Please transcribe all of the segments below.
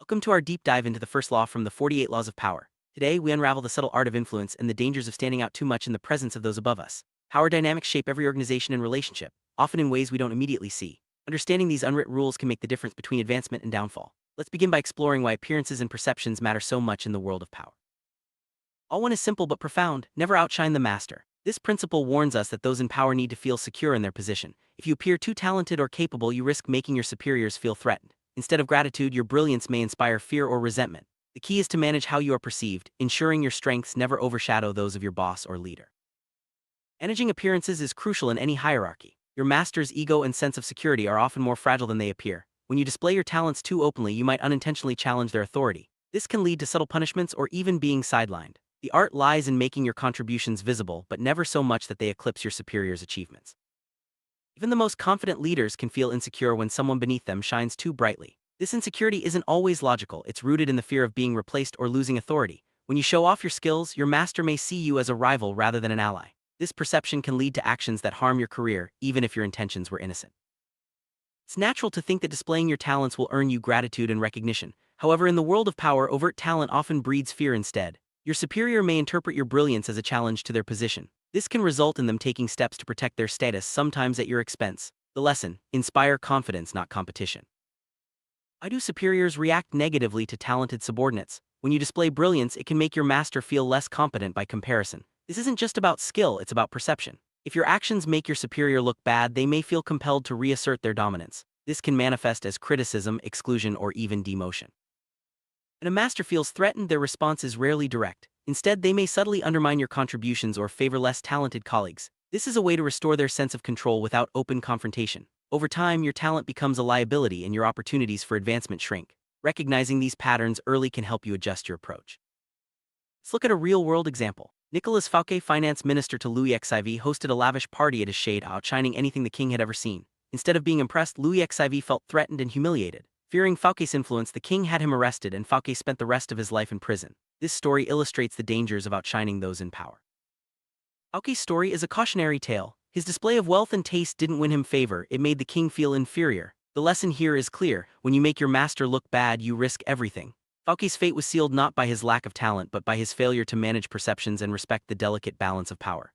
Welcome to our deep dive into the first law from the 48 Laws of Power. Today, we unravel the subtle art of influence and the dangers of standing out too much in the presence of those above us. Power dynamics shape every organization and relationship, often in ways we don't immediately see. Understanding these unwritten rules can make the difference between advancement and downfall. Let's begin by exploring why appearances and perceptions matter so much in the world of power. All one is simple but profound: never outshine the master. This principle warns us that those in power need to feel secure in their position. If you appear too talented or capable, you risk making your superiors feel threatened. Instead of gratitude, your brilliance may inspire fear or resentment. The key is to manage how you are perceived, ensuring your strengths never overshadow those of your boss or leader. Managing appearances is crucial in any hierarchy. Your master's ego and sense of security are often more fragile than they appear. When you display your talents too openly, you might unintentionally challenge their authority. This can lead to subtle punishments or even being sidelined. The art lies in making your contributions visible, but never so much that they eclipse your superior's achievements. Even the most confident leaders can feel insecure when someone beneath them shines too brightly. This insecurity isn't always logical. It's rooted in the fear of being replaced or losing authority. When you show off your skills, your master may see you as a rival rather than an ally. This perception can lead to actions that harm your career, even if your intentions were innocent. It's natural to think that displaying your talents will earn you gratitude and recognition. However, in the world of power, overt talent often breeds fear instead. Your superior may interpret your brilliance as a challenge to their position. This can result in them taking steps to protect their status, sometimes at your expense. The lesson: inspire confidence, not competition. Why do superiors react negatively to talented subordinates? When you display brilliance, it can make your master feel less competent by comparison. This isn't just about skill, it's about perception. If your actions make your superior look bad, they may feel compelled to reassert their dominance. This can manifest as criticism, exclusion, or even demotion. When a master feels threatened, their response is rarely direct. Instead, they may subtly undermine your contributions or favor less talented colleagues. This is a way to restore their sense of control without open confrontation. Over time, your talent becomes a liability and your opportunities for advancement shrink. Recognizing these patterns early can help you adjust your approach. Let's look at a real-world example. Nicolas Fouquet, finance minister to Louis XIV, hosted a lavish party at his shade, outshining anything the king had ever seen. Instead of being impressed, Louis XIV felt threatened and humiliated. Fearing Fouquet's influence, the king had him arrested, and Fouquet spent the rest of his life in prison. This story illustrates the dangers of outshining those in power. Fouquet's story is a cautionary tale. His display of wealth and taste didn't win him favor, it made the king feel inferior. The lesson here is clear: when you make your master look bad, you risk everything. Fouquet's fate was sealed not by his lack of talent but by his failure to manage perceptions and respect the delicate balance of power.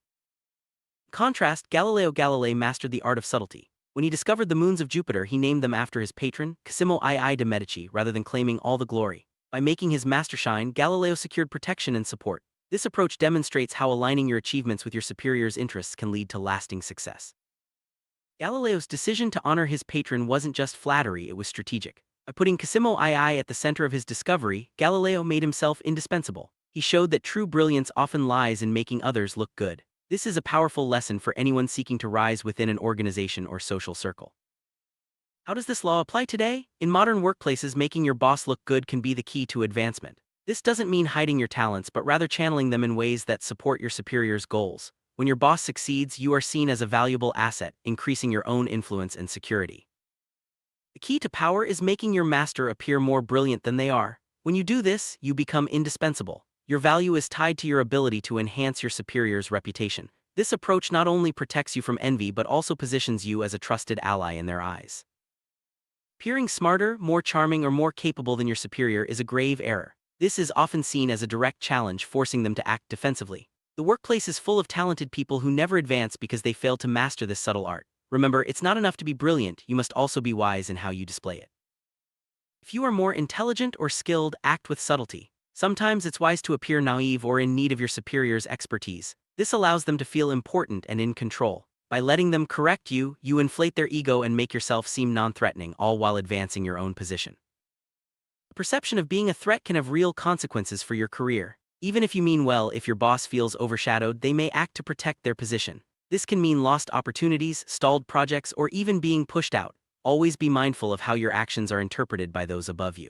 In contrast, Galileo Galilei mastered the art of subtlety. When he discovered the moons of Jupiter, he named them after his patron, Cosimo II de' Medici, rather than claiming all the glory. By making his master shine, Galileo secured protection and support. This approach demonstrates how aligning your achievements with your superior's interests can lead to lasting success. Galileo's decision to honor his patron wasn't just flattery, it was strategic. By putting Cosimo II at the center of his discovery, Galileo made himself indispensable. He showed that true brilliance often lies in making others look good. This is a powerful lesson for anyone seeking to rise within an organization or social circle. How does this law apply today? In modern workplaces, making your boss look good can be the key to advancement. This doesn't mean hiding your talents, but rather channeling them in ways that support your superior's goals. When your boss succeeds, you are seen as a valuable asset, increasing your own influence and security. The key to power is making your master appear more brilliant than they are. When you do this, you become indispensable. Your value is tied to your ability to enhance your superior's reputation. This approach not only protects you from envy but also positions you as a trusted ally in their eyes. Appearing smarter, more charming, or more capable than your superior is a grave error. This is often seen as a direct challenge, forcing them to act defensively. The workplace is full of talented people who never advance because they failed to master this subtle art. Remember, it's not enough to be brilliant, you must also be wise in how you display it. If you are more intelligent or skilled, act with subtlety. Sometimes it's wise to appear naive or in need of your superior's expertise. This allows them to feel important and in control. By letting them correct you, you inflate their ego and make yourself seem non-threatening, all while advancing your own position. The perception of being a threat can have real consequences for your career. Even if you mean well, if your boss feels overshadowed, they may act to protect their position. This can mean lost opportunities, stalled projects, or even being pushed out. Always be mindful of how your actions are interpreted by those above you.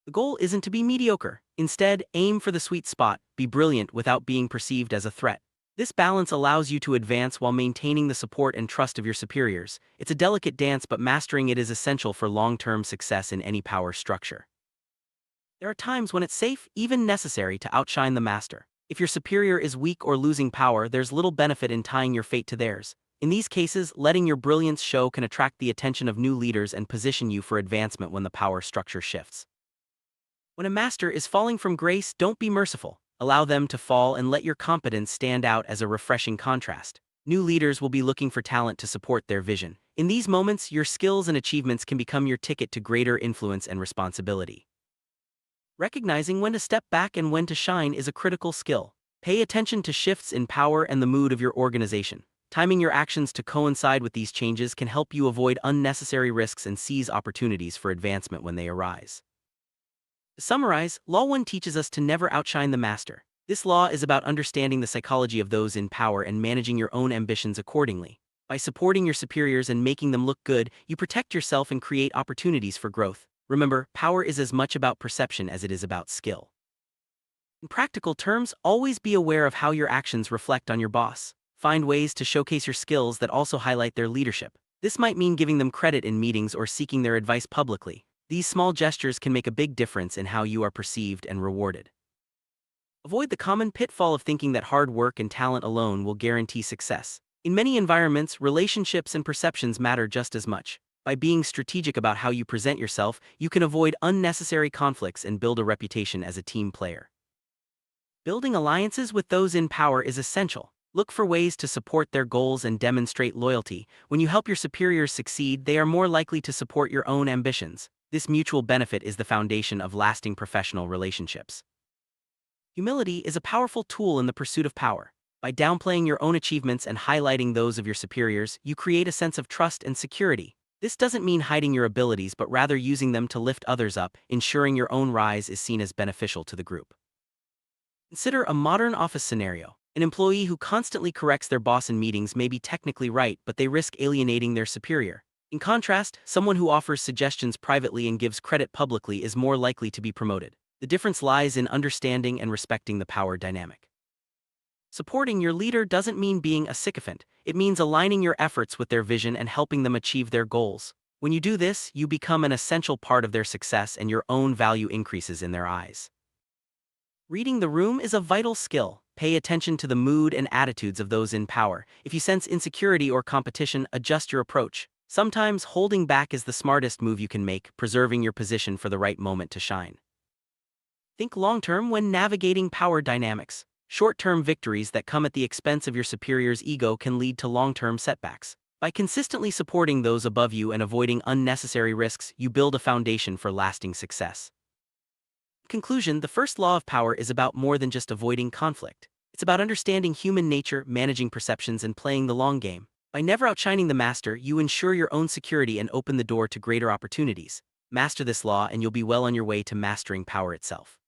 The goal isn't to be mediocre. Instead, aim for the sweet spot, be brilliant without being perceived as a threat. This balance allows you to advance while maintaining the support and trust of your superiors. It's a delicate dance, but mastering it is essential for long-term success in any power structure. There are times when it's safe, even necessary, to outshine the master. If your superior is weak or losing power, there's little benefit in tying your fate to theirs. In these cases, letting your brilliance show can attract the attention of new leaders and position you for advancement when the power structure shifts. When a master is falling from grace, don't be merciful. Allow them to fall and let your competence stand out as a refreshing contrast. New leaders will be looking for talent to support their vision. In these moments, your skills and achievements can become your ticket to greater influence and responsibility. Recognizing when to step back and when to shine is a critical skill. Pay attention to shifts in power and the mood of your organization. Timing your actions to coincide with these changes can help you avoid unnecessary risks and seize opportunities for advancement when they arise. To summarize, Law 1 teaches us to never outshine the master. This law is about understanding the psychology of those in power and managing your own ambitions accordingly. By supporting your superiors and making them look good, you protect yourself and create opportunities for growth. Remember, power is as much about perception as it is about skill. In practical terms, always be aware of how your actions reflect on your boss. Find ways to showcase your skills that also highlight their leadership. This might mean giving them credit in meetings or seeking their advice publicly. These small gestures can make a big difference in how you are perceived and rewarded. Avoid the common pitfall of thinking that hard work and talent alone will guarantee success. In many environments, relationships and perceptions matter just as much. By being strategic about how you present yourself, you can avoid unnecessary conflicts and build a reputation as a team player. Building alliances with those in power is essential. Look for ways to support their goals and demonstrate loyalty. When you help your superiors succeed, they are more likely to support your own ambitions. This mutual benefit is the foundation of lasting professional relationships. Humility is a powerful tool in the pursuit of power. By downplaying your own achievements and highlighting those of your superiors, you create a sense of trust and security. This doesn't mean hiding your abilities, but rather using them to lift others up, ensuring your own rise is seen as beneficial to the group. Consider a modern office scenario. An employee who constantly corrects their boss in meetings may be technically right, but they risk alienating their superior. In contrast, someone who offers suggestions privately and gives credit publicly is more likely to be promoted. The difference lies in understanding and respecting the power dynamic. Supporting your leader doesn't mean being a sycophant. It means aligning your efforts with their vision and helping them achieve their goals. When you do this, you become an essential part of their success and your own value increases in their eyes. Reading the room is a vital skill. Pay attention to the mood and attitudes of those in power. If you sense insecurity or competition, adjust your approach. Sometimes holding back is the smartest move you can make, preserving your position for the right moment to shine. Think long-term when navigating power dynamics. Short-term victories that come at the expense of your superior's ego can lead to long-term setbacks. By consistently supporting those above you and avoiding unnecessary risks, you build a foundation for lasting success. In conclusion, the first law of power is about more than just avoiding conflict. It's about understanding human nature, managing perceptions, and playing the long game. By never outshining the master, you ensure your own security and open the door to greater opportunities. Master this law and you'll be well on your way to mastering power itself.